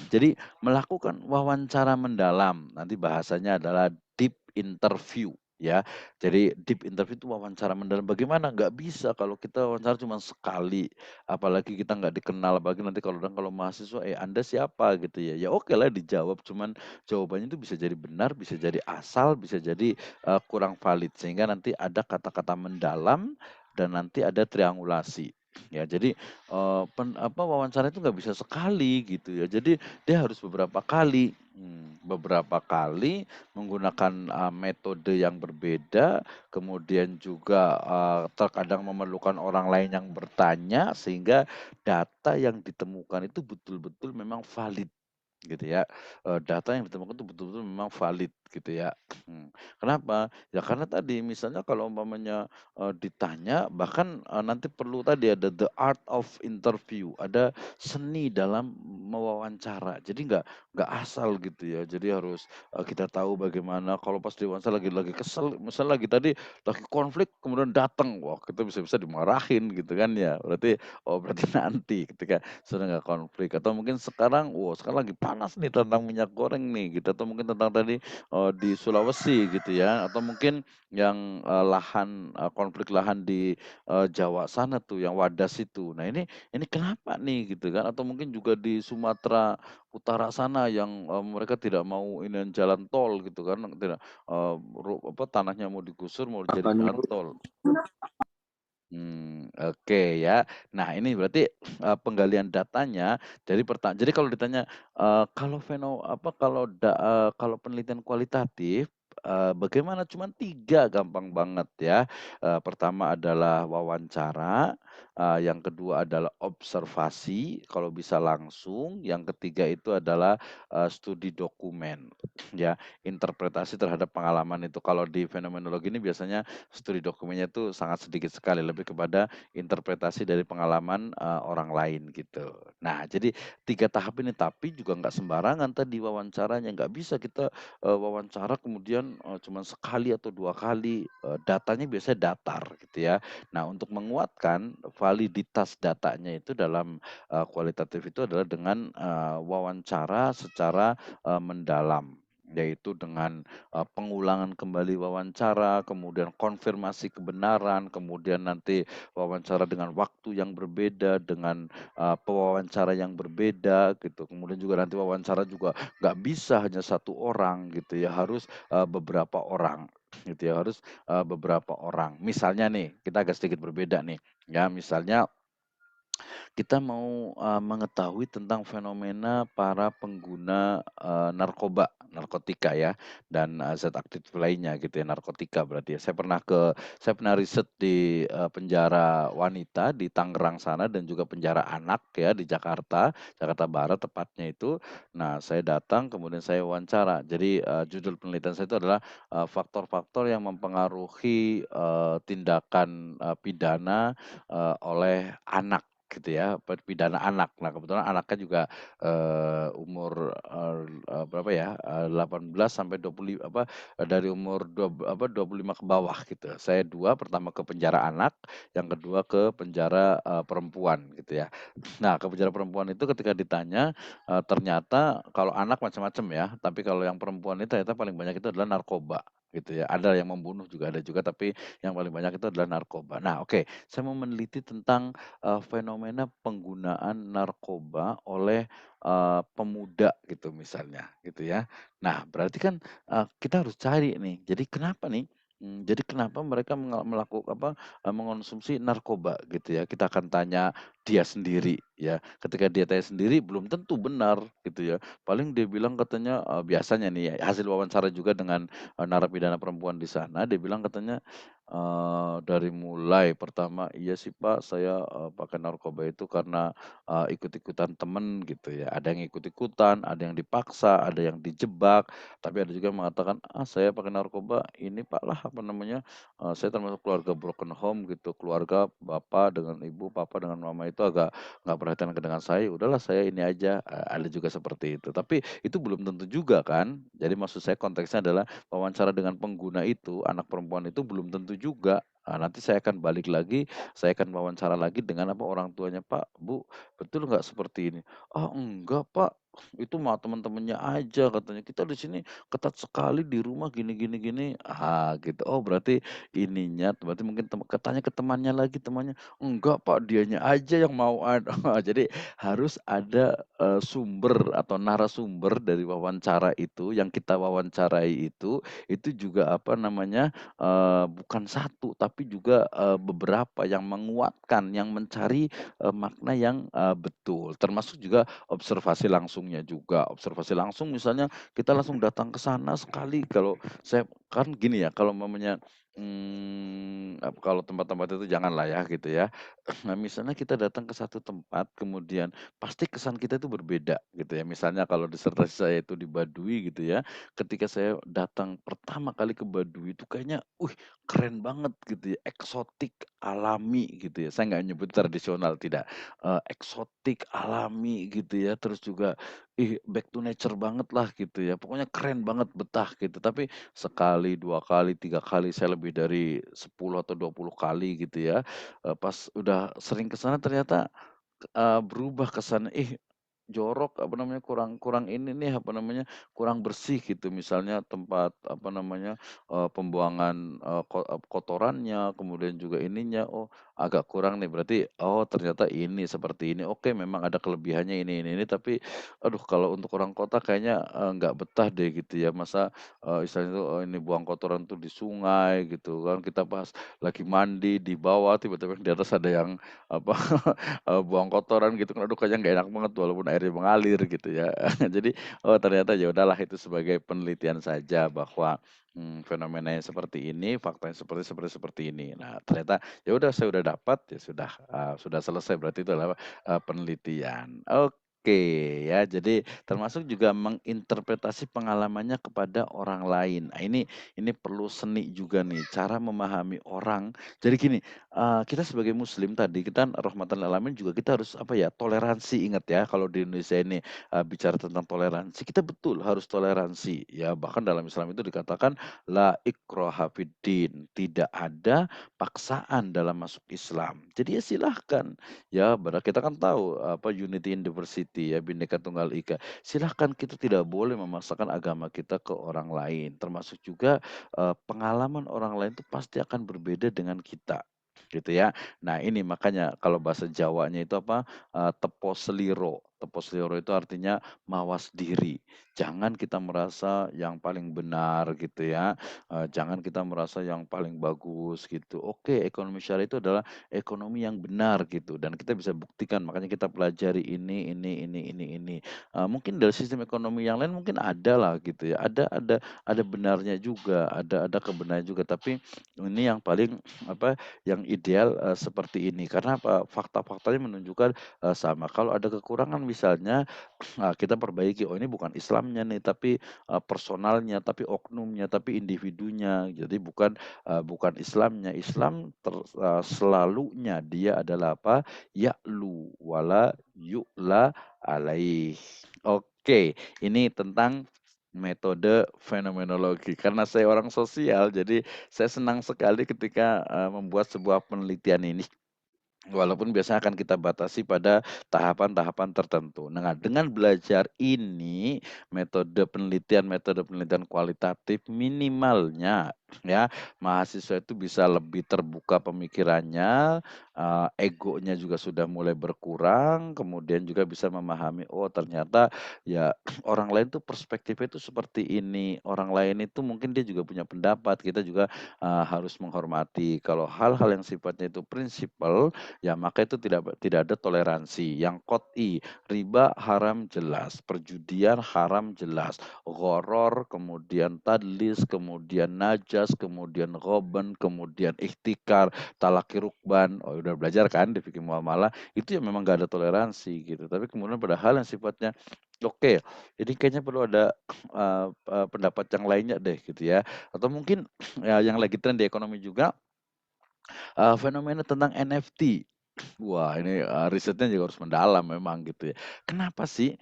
Jadi melakukan wawancara mendalam, nanti bahasanya adalah deep interview ya. Jadi deep interview itu wawancara mendalam, bagaimana? Nggak bisa kalau kita wawancara cuma sekali, apalagi kita nggak dikenal, apalagi nanti kalau mahasiswa, "Eh, Anda siapa?" Gitu ya. Ya oke lah dijawab, cuman jawabannya itu bisa jadi benar, bisa jadi asal, bisa jadi, kurang valid, sehingga nanti ada kata-kata mendalam dan nanti ada triangulasi. Ya jadi, wawancara itu nggak bisa sekali gitu ya. Jadi dia harus beberapa kali menggunakan, metode yang berbeda, kemudian juga, terkadang memerlukan orang lain yang bertanya, sehingga data yang ditemukan itu betul-betul memang valid gitu ya, data yang ditemukan itu betul-betul memang valid gitu ya. Kenapa? Ya karena tadi misalnya kalau umpamanya, ditanya bahkan, nanti perlu tadi ada the art of interview, ada seni dalam mewawancara. Jadi nggak asal gitu ya. Jadi harus, kita tahu bagaimana kalau pas diwawancara lagi kesel, misalnya lagi konflik kemudian datang, wah kita bisa-bisa dimarahin gitu kan ya. Berarti nanti ketika sudah nggak konflik atau mungkin sekarang, wah sekarang lagi panas nih tentang minyak goreng nih gitu, atau mungkin tentang tadi, di Sulawesi gitu ya, atau mungkin yang, konflik lahan di, Jawa sana tuh yang Wadas itu. Nah ini kenapa nih gitu kan, atau mungkin juga di Sumatera Utara sana yang, mereka tidak mau inian jalan tol gitu kan, tidak, tanahnya mau digusur mau Apa dijadiin nih? jalan tol. Oke ya. Nah ini berarti, penggalian datanya jadi kalau ditanya, kalau penelitian kualitatif, bagaimana? Cuman 3 gampang banget ya. Pertama adalah wawancara, yang kedua adalah observasi kalau bisa langsung, yang ketiga itu adalah, studi dokumen ya, interpretasi terhadap pengalaman itu. Kalau di fenomenologi ini biasanya studi dokumennya itu sangat sedikit sekali, lebih kepada interpretasi dari pengalaman, orang lain gitu. Nah, jadi 3 tahap ini, tapi juga nggak sembarangan tadi wawancaranya, nggak bisa kita, wawancara kemudian, cuman sekali atau 2 kali, datanya biasanya datar gitu ya. Nah, untuk menguatkan validitas datanya itu dalam, kualitatif itu adalah dengan, wawancara secara, mendalam, yaitu dengan pengulangan kembali wawancara, kemudian konfirmasi kebenaran, kemudian nanti wawancara dengan waktu yang berbeda, dengan, pewawancara yang berbeda gitu. Kemudian juga nanti wawancara juga nggak bisa hanya 1 orang gitu ya, harus, beberapa orang gitu ya, harus, beberapa orang. Misalnya nih, kita agak sedikit berbeda nih, ya misalnya kita mau, mengetahui tentang fenomena para pengguna, narkotika ya, dan, zat aktif lainnya gitu ya, narkotika berarti ya. Saya pernah riset di, penjara wanita di Tangerang sana dan juga penjara anak ya di Jakarta, Jakarta Barat tepatnya itu. Nah, saya datang kemudian saya wawancara. Jadi, judul penelitian saya itu adalah, faktor-faktor yang mempengaruhi, tindakan, pidana, oleh anak. gitu ya, pidana anak. Nah, kebetulan anaknya juga, umur, berapa ya, 18 sampai 20 apa, dari umur 25 ke bawah gitu. Saya 2 pertama ke penjara anak, yang kedua ke penjara, perempuan gitu ya. Nah, ke penjara perempuan itu ketika ditanya, ternyata kalau anak macam-macam ya, tapi kalau yang perempuan itu ternyata paling banyak itu adalah narkoba gitu ya. Ada yang membunuh juga ada juga, tapi yang paling banyak itu adalah narkoba. Nah, oke, saya mau meneliti tentang, fenomena penggunaan narkoba oleh, pemuda gitu misalnya, gitu ya. Nah, berarti kan, kita harus cari nih, jadi kenapa nih, jadi kenapa mereka mengonsumsi narkoba gitu ya. Kita akan tanya dia sendiri ya. Ketika dia tanya sendiri belum tentu benar gitu ya. Paling dia bilang katanya, biasanya nih ya, hasil wawancara juga dengan, narapidana perempuan di sana, dia bilang katanya, dari mulai pertama, "Iya sih Pak, saya, pakai narkoba itu karena, ikut-ikutan temen," gitu ya. Ada yang ikut-ikutan, ada yang dipaksa, ada yang dijebak, tapi ada juga yang mengatakan, "Ah, saya pakai narkoba ini Pak lah, apa namanya, saya termasuk keluarga broken home gitu, keluarga bapak dengan ibu, papa dengan mama itu agak nggak perhatian dengan saya, ya udahlah saya ini aja," ada juga seperti itu. Tapi itu belum tentu juga kan. Jadi maksud saya konteksnya adalah wawancara dengan pengguna itu, anak perempuan itu belum tentu juga. Nanti saya akan balik lagi, saya akan wawancara lagi dengan apa, orang tuanya, "Pak, Bu, betul nggak seperti ini?" "Ah, enggak Pak, itu mah teman-temannya aja," katanya, "kita di sini ketat sekali di rumah gini gini gini." Gitu. Oh berarti ininya, berarti mungkin tanya ke temannya lagi, temannya, "Enggak Pak, dianya aja yang mau Jadi harus ada, sumber atau narasumber dari wawancara itu, yang kita wawancarai itu juga apa namanya, bukan satu, tapi juga, beberapa yang menguatkan, yang mencari, makna yang, betul. Termasuk juga observasi langsungnya juga. Observasi langsung misalnya kita langsung datang ke sana sekali kalau saya kan gini ya, kalau umpamanya, kalau tempat-tempat itu janganlah ya gitu ya. Nah, misalnya kita datang ke satu tempat, kemudian pasti kesan kita itu berbeda gitu ya. Misalnya kalau disertasi saya itu di Baduy gitu ya, ketika saya datang pertama kali ke Baduy itu kayaknya, keren banget gitu ya, eksotik, alami gitu ya. Saya nggak nyebut tradisional, tidak, eksotik, alami gitu ya, terus juga, back to nature banget lah gitu ya. Pokoknya keren banget, betah gitu. Tapi sekali, 2 kali, 3 kali, saya lebih dari 10 atau 20 kali gitu ya, pas udah sering ke sana ternyata, berubah kesannya, jorok, apa namanya, kurang kurang ini nih, apa namanya, kurang bersih gitu. Misalnya tempat, apa namanya, pembuangan, kotorannya, kemudian juga ininya, oh agak kurang nih, berarti, oh ternyata ini, seperti ini. Oke memang ada kelebihannya ini, tapi aduh kalau untuk orang kota kayaknya, nggak betah deh gitu ya. Masa, istilahnya tuh, ini buang kotoran tuh di sungai gitu kan, kita pas lagi mandi di bawah, tiba-tiba di atas ada yang, apa, buang kotoran gitu kan, aduh kayaknya nggak enak banget walaupun airnya mengalir gitu ya. Jadi, oh ternyata ya udahlah itu sebagai penelitian saja bahwa, fenomenanya seperti ini, faktanya seperti seperti seperti ini. Nah ternyata ya udah saya udah dapat, ya sudah selesai berarti itu adalah, penelitian. Oke ya, jadi termasuk juga menginterpretasi pengalamannya kepada orang lain. Nah ini perlu seni juga nih, cara memahami orang. Jadi gini, kita sebagai muslim tadi, kita kan rahmatan lil alamin juga kita harus apa ya, toleransi ingat ya kalau di Indonesia ini, bicara tentang toleransi, kita betul harus toleransi ya, bahkan dalam Islam itu dikatakan, "La ikraha fiddin," tidak ada paksaan dalam masuk Islam. Jadi ya silahkan, ya kita kan tahu apa unity in diversity ya, Bhinneka Tunggal Ika. Silahkan kita tidak boleh memaksakan agama kita ke orang lain, termasuk juga, pengalaman orang lain itu pasti akan berbeda dengan kita, gitu ya. Nah ini makanya kalau bahasa Jawanya itu apa, tepo seliro. Tepo seliro itu artinya mawas diri. Jangan kita merasa yang paling benar gitu ya, jangan kita merasa yang paling bagus gitu. Oke, ekonomi syariah itu adalah ekonomi yang benar gitu dan kita bisa buktikan, makanya kita pelajari ini. Mungkin dari sistem ekonomi yang lain mungkin ada lah gitu ya, ada benarnya juga, ada kebenaran juga, tapi ini yang paling apa, yang ideal, seperti ini. Karena apa, fakta-faktanya menunjukkan, sama. Kalau ada kekurangan misalnya kita perbaiki, oh ini bukan Islamnya nih, tapi, personalnya, tapi oknumnya, tapi individunya. Jadi bukan Islamnya, Islam selalunya dia adalah apa, ya'lu wala yu'la alaih. Oke, ini tentang metode fenomenologi. Karena saya orang sosial, jadi saya senang sekali ketika, membuat sebuah penelitian ini. Walaupun biasanya akan kita batasi pada tahapan-tahapan tertentu. Nah, dengan belajar ini, metode penelitian kualitatif minimalnya ya, mahasiswa itu bisa lebih terbuka pemikirannya, egonya juga sudah mulai berkurang, kemudian juga bisa memahami, oh ternyata ya orang lain tuh perspektifnya itu seperti ini, orang lain itu mungkin dia juga punya pendapat, kita juga, harus menghormati. Kalau hal-hal yang sifatnya itu prinsipal, ya maka itu tidak ada toleransi. Yang qot'i, riba haram jelas, perjudian haram jelas, gharar, kemudian tadlis, kemudian najas, kemudian ghaban, kemudian ihtikar, talaki rukban. Oh, udah belajar kan di fikih muamalah, itu ya memang gak ada toleransi gitu. Tapi kemudian pada hal yang sifatnya oke, ini kayaknya perlu ada, pendapat yang lainnya deh gitu ya. Atau mungkin ya yang lagi tren di ekonomi juga, fenomena tentang NFT. Wah ini, risetnya juga harus mendalam memang gitu ya. Kenapa sih,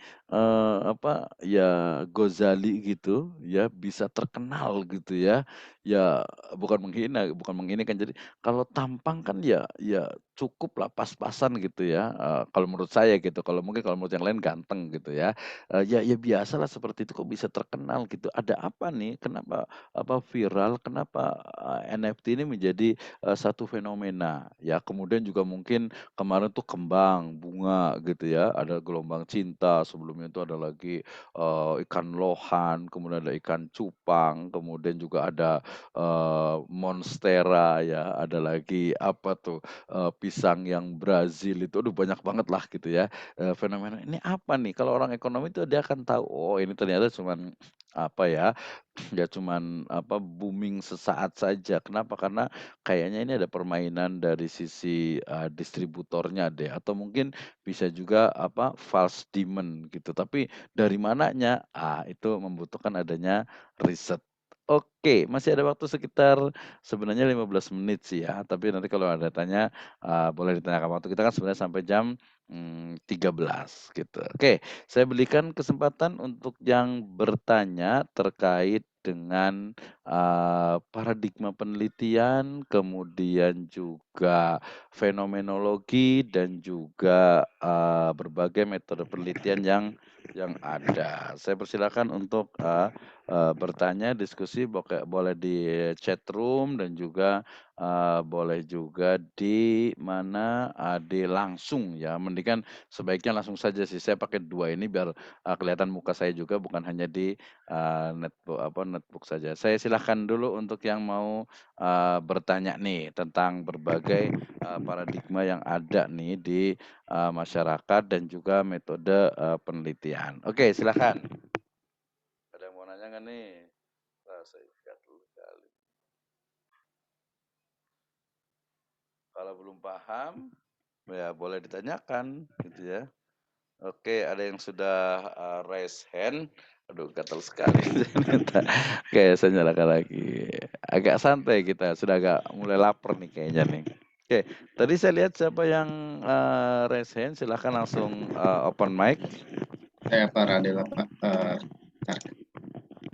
ya Ghazali gitu ya bisa terkenal gitu ya, ya bukan menghina, bukan menginikan. Jadi kalau tampang kan ya cukuplah pas-pasan gitu ya, kalau menurut saya gitu. Kalau menurut yang lain ganteng gitu ya. Ya biasalah seperti itu kok bisa terkenal gitu. Ada apa nih? Kenapa, viral? Kenapa, NFT ini menjadi, satu fenomena? Ya kemudian juga mungkin kemarin tuh kembang, bunga gitu ya, ada gelombang cinta, sebelumnya itu ada lagi, ikan lohan, kemudian ada ikan cupang, kemudian juga ada, monstera ya, ada lagi apa tuh, pisang yang Brazil itu, aduh banyak banget lah gitu ya, fenomena ini apa nih? Kalau orang ekonomi itu dia akan tahu, oh ini ternyata cuman apa ya, ya cuman apa, booming sesaat saja. Kenapa? Karena kayaknya ini ada permainan dari sisi, distributornya deh, atau mungkin bisa juga apa, false demand gitu. Tapi dari mananya? Itu membutuhkan adanya riset. Oke, masih ada waktu sekitar sebenarnya 15 menit sih ya, tapi nanti kalau ada tanya, boleh ditanyakan. Waktu kita kan sebenarnya sampai jam, 13 gitu. Oke, saya berikan kesempatan untuk yang bertanya terkait dengan, paradigma penelitian, kemudian juga fenomenologi dan juga, berbagai metode penelitian yang ada. Saya persilakan untuk, bertanya, diskusi boleh di chat room dan juga, boleh juga di mana, di langsung ya, mendingan sebaiknya langsung saja sih. Saya pakai 2 ini biar, kelihatan muka saya juga bukan hanya di, netbook saja. Saya silahkan dulu untuk yang mau, bertanya nih tentang berbagai, paradigma yang ada nih di, masyarakat dan juga metode, penelitian. Oke silahkan. Ada yang mau nanya nggak nih? Saya ikat dulu kali. Kalau belum paham, ya boleh ditanyakan gitu ya. Oke, ada yang sudah, raise hand. Aduh gatal sekali ternyata. Oke, saya nyalakan lagi. Agak santai kita, sudah agak mulai lapar nih kayaknya nih. Oke, tadi saya lihat siapa yang, raise hand, silahkan langsung, open mic. Saya Pak Radela, Pak.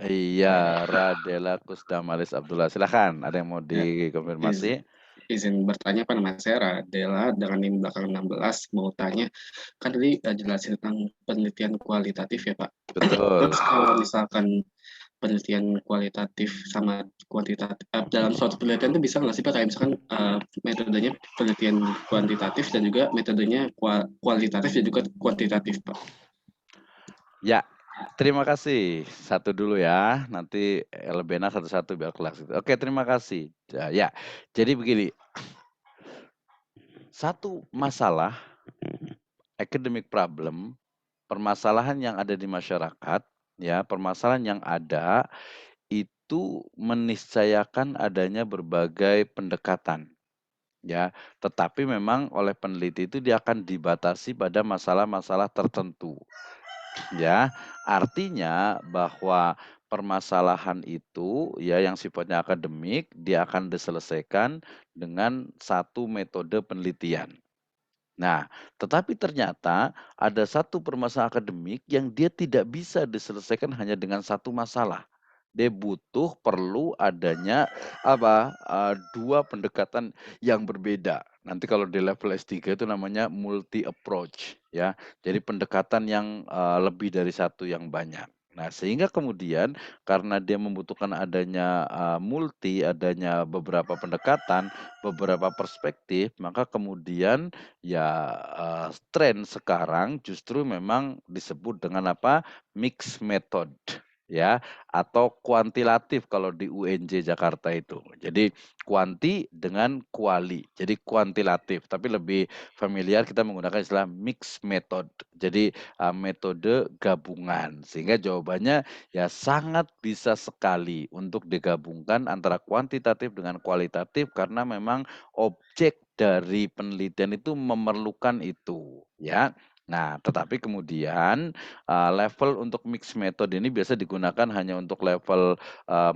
Iya, Radela Kusdamalis Abdullah. Silahkan, ada yang mau Ya, dikonfirmasi? izin bertanya Pak, nama saya Radela dengan NIM belakang 16. Mau tanya, kan tadi jelasin tentang penelitian kualitatif ya Pak. Betul. Terus kalau misalkan penelitian kualitatif sama kuantitatif, dalam suatu penelitian itu bisa nggak sih Pak, kayak misalkan metodenya penelitian kuantitatif dan juga metodenya kualitatif dan juga kuantitatif Pak. Ya, terima kasih. Satu dulu ya, nanti LBNA satu-satu biar kelas itu. Oke, terima kasih. Ya, jadi begini, satu masalah, academic problem, permasalahan yang ada di masyarakat, ya, permasalahan yang ada itu meniscayakan adanya berbagai pendekatan. ya. Tetapi memang oleh peneliti itu dia akan dibatasi pada masalah-masalah tertentu, ya. Artinya bahwa permasalahan itu ya yang sifatnya akademik, dia akan diselesaikan dengan satu metode penelitian. Nah, tetapi ternyata ada satu permasalahan akademik yang dia tidak bisa diselesaikan hanya dengan satu masalah. Dia perlu adanya apa, 2 pendekatan yang berbeda. Nanti kalau di level S3 itu namanya multi approach ya. Jadi pendekatan yang, lebih dari satu yang banyak. Nah, sehingga kemudian karena dia membutuhkan adanya, adanya beberapa pendekatan, beberapa perspektif, maka kemudian ya, tren sekarang justru memang disebut dengan apa, mix method ya, atau kuantilatif kalau di UNJ Jakarta itu. Jadi kuanti dengan kuali, jadi kuantilatif, tapi lebih familiar kita menggunakan istilah mix method. Jadi, metode gabungan, sehingga jawabannya ya sangat bisa sekali untuk digabungkan antara kuantitatif dengan kualitatif karena memang objek dari penelitian itu memerlukan itu, ya. Nah, tetapi kemudian, level untuk mix method ini biasa digunakan hanya untuk level,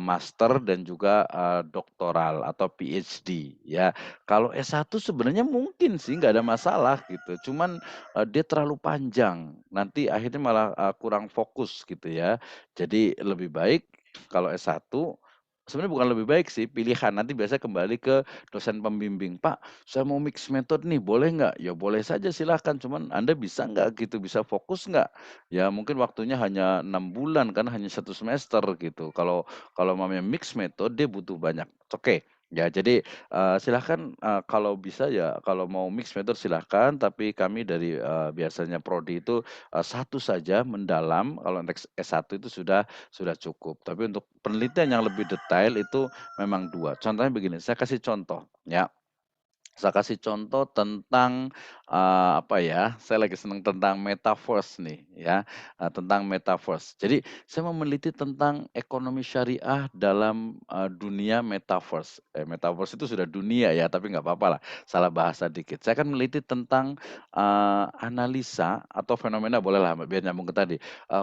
master dan juga, doktoral atau PhD, ya. Kalau S1 sebenarnya mungkin sih, nggak ada masalah gitu, cuman, dia terlalu panjang, nanti akhirnya malah, kurang fokus gitu ya. Jadi lebih baik kalau S1 sebenarnya bukan lebih baik sih, pilihan, nanti biasanya kembali ke dosen pembimbing, "Pak, saya mau mix method nih, boleh nggak?" "Ya boleh saja silahkan, cuman Anda bisa nggak gitu, bisa fokus nggak?" Ya mungkin waktunya hanya 6 bulan kan, hanya 1 semester gitu. Kalau kalau mamanya mix method dia butuh banyak. Oke, ya jadi, silahkan, kalau bisa ya kalau mau mix method silahkan, tapi kami dari, biasanya prodi itu, 1 saja mendalam, kalau untuk S1 itu sudah cukup. Tapi untuk penelitian yang lebih detail itu memang 2. Contohnya begini, saya kasih contoh ya. Saya kasih contoh tentang, apa ya, saya lagi senang tentang metaverse nih ya, tentang metaverse. Jadi saya mau meneliti tentang ekonomi syariah dalam, dunia metaverse. Metaverse itu sudah dunia ya, tapi nggak apa-apa lah, salah bahasa dikit. Saya akan meneliti tentang, analisa atau fenomena bolehlah biar nyambung ke tadi,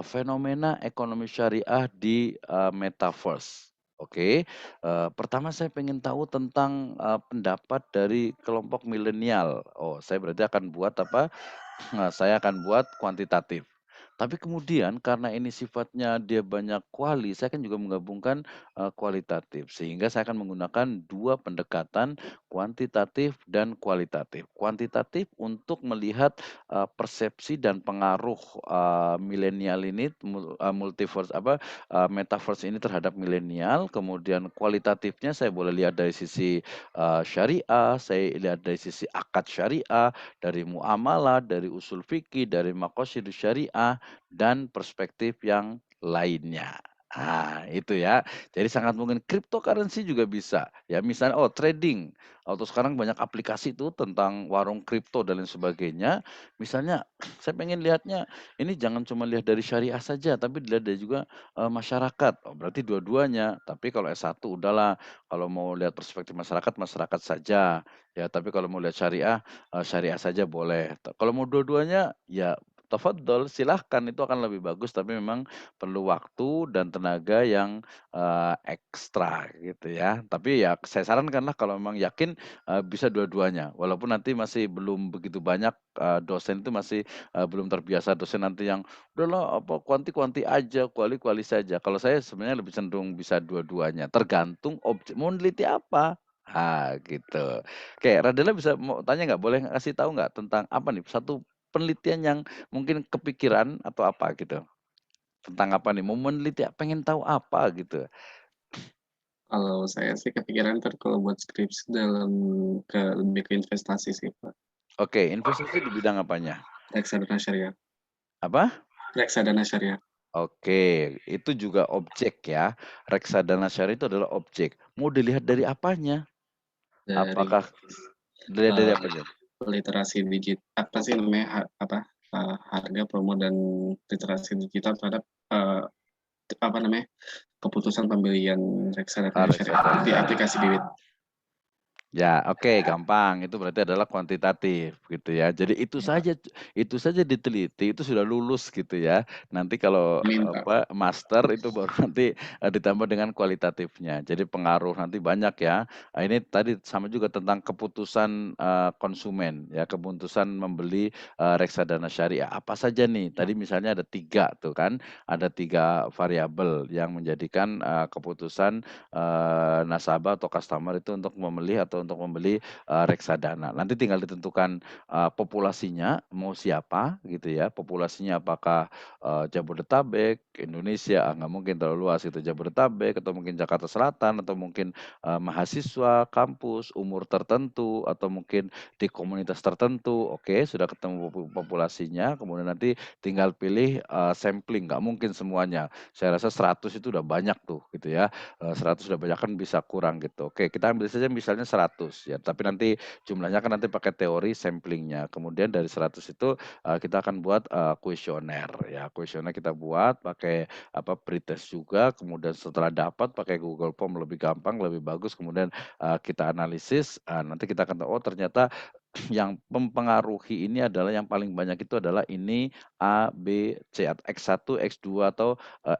fenomena ekonomi syariah di, metaverse. Oke. Pertama saya pengen tahu tentang, pendapat dari kelompok milenial. Oh, saya berarti akan buat apa, saya akan buat kuantitatif. Tapi kemudian karena ini sifatnya dia banyak kuali, saya kan juga menggabungkan, kualitatif. Sehingga saya akan menggunakan 2 pendekatan kuantitatif dan kualitatif. Kuantitatif untuk melihat, persepsi dan pengaruh, milenial ini multiverse apa, metaverse ini terhadap milenial, kemudian kualitatifnya saya boleh lihat dari sisi, syariah, saya lihat dari sisi akad syariah, dari muamalah, dari usul fikih, dari maqasidus syariah, dan perspektif yang lainnya. Itu ya. Jadi sangat mungkin cryptocurrency juga bisa, ya misalnya, oh trading, atau sekarang banyak aplikasi tuh tentang warung kripto dan lain sebagainya. Misalnya saya pengen lihatnya, ini jangan cuma lihat dari syariah saja, tapi dilihat dari juga, masyarakat. Oh berarti dua-duanya, tapi kalau S1 udahlah, kalau mau lihat perspektif masyarakat, masyarakat saja, ya tapi kalau mau lihat syariah, syariah saja boleh. Kalau mau dua-duanya, ya tafadhol, silahkan itu akan lebih bagus, tapi memang perlu waktu dan tenaga yang, ekstra gitu ya. Tapi ya saya sarankanlah kalau memang yakin, bisa dua-duanya, walaupun nanti masih belum begitu banyak, dosen itu masih, belum terbiasa dosen nanti yang, "Udahlah apa kuanti-kuanti aja, kuali-kuali saja." Kalau saya sebenarnya lebih cenderung bisa dua-duanya, tergantung mau neliti apa. Gitu. Oke, Radela bisa mau tanya nggak, boleh ngasih tahu nggak tentang apa nih, satu penelitian yang mungkin kepikiran atau apa gitu? Tentang apa nih? Mau meneliti pengen tahu apa gitu? Kalau saya sih kepikiran kalau buat skripsi lebih ke investasi sih, Pak. Oke, investasi di bidang apanya? Reksadana syariah. Apa? Reksadana syariah Oke, itu juga objek ya. Reksadana syariah itu adalah objek. Mau dilihat dari apanya? dari Apakah dilihat dari uh, apanya? literasi apa sih namanya harga promo dan literasi digital terhadap uh, apa namanya keputusan pembelian reksadana syariah di Reksadana. aplikasi Bibit. Ya, oke, gampang. Itu berarti adalah kuantitatif gitu ya. Jadi Ya, itu saja diteliti, itu sudah lulus gitu ya. Nanti kalau amin, Kak. apa master itu baru nanti ditambah dengan kualitatifnya. Jadi pengaruh nanti banyak ya. Ini tadi sama juga tentang keputusan konsumen ya, keputusan membeli reksadana syariah. Apa saja nih? Ya, Tadi misalnya ada tiga tuh kan, ada tiga variabel yang menjadikan keputusan nasabah atau customer itu untuk membeli atau untuk membeli reksadana. Nanti tinggal ditentukan populasinya mau siapa gitu ya, populasinya apakah Jabodetabek, Indonesia, nggak mungkin terlalu luas itu Jabodetabek atau mungkin Jakarta Selatan atau mungkin mahasiswa, kampus, umur tertentu atau mungkin di komunitas tertentu. Oke, sudah ketemu populasinya, kemudian nanti tinggal pilih sampling, nggak mungkin semuanya. Saya rasa 100 itu udah banyak tuh gitu ya. 100 udah banyak kan bisa kurang gitu. Oke, kita ambil saja misalnya 100 ya, tapi nanti jumlahnya kan nanti pakai teori samplingnya. Kemudian dari 100 itu kita akan buat kuesioner ya. Kuesioner kita buat pakai apa pretest juga, kemudian setelah dapat pakai Google Form lebih gampang, lebih bagus, kemudian kita analisis, nanti kita akan tahu oh ternyata yang mempengaruhi ini adalah yang paling banyak itu adalah ini A, B, C, atau X1, X2 atau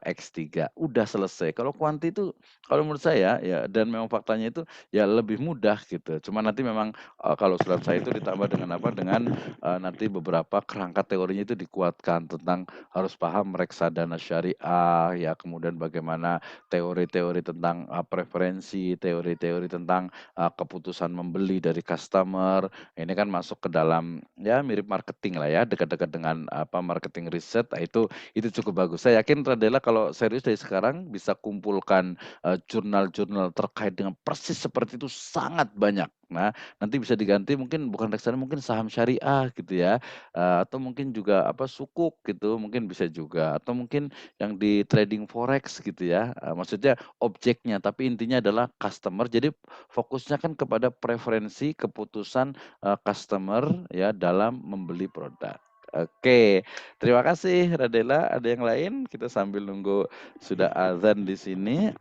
X3. Udah selesai. Kalau kuanti itu kalau menurut saya ya dan memang faktanya itu ya lebih mudah gitu. Cuma nanti memang kalau surat saya itu ditambah dengan apa, dengan nanti beberapa kerangka teorinya itu dikuatkan tentang harus paham reksadana syariah, ya kemudian bagaimana teori-teori tentang preferensi, teori-teori tentang keputusan membeli dari customer. Ini kan masuk ke dalam ya mirip marketing lah ya, dekat-dekat dengan apa marketing riset. Nah, itu cukup bagus. Saya yakin Radela kalau serius dari sekarang bisa kumpulkan jurnal-jurnal terkait dengan persis seperti itu sangat banyak. Nah, nanti bisa diganti mungkin bukan reksadana, mungkin saham syariah gitu ya, atau mungkin juga apa, sukuk gitu, mungkin bisa juga, atau mungkin yang di trading forex gitu ya, maksudnya objeknya, tapi intinya adalah customer. Jadi fokusnya kan kepada preferensi keputusan, customer ya dalam membeli produk. Oke, terima kasih Radela. Ada yang lain? Kita sambil nunggu sudah azan di sini.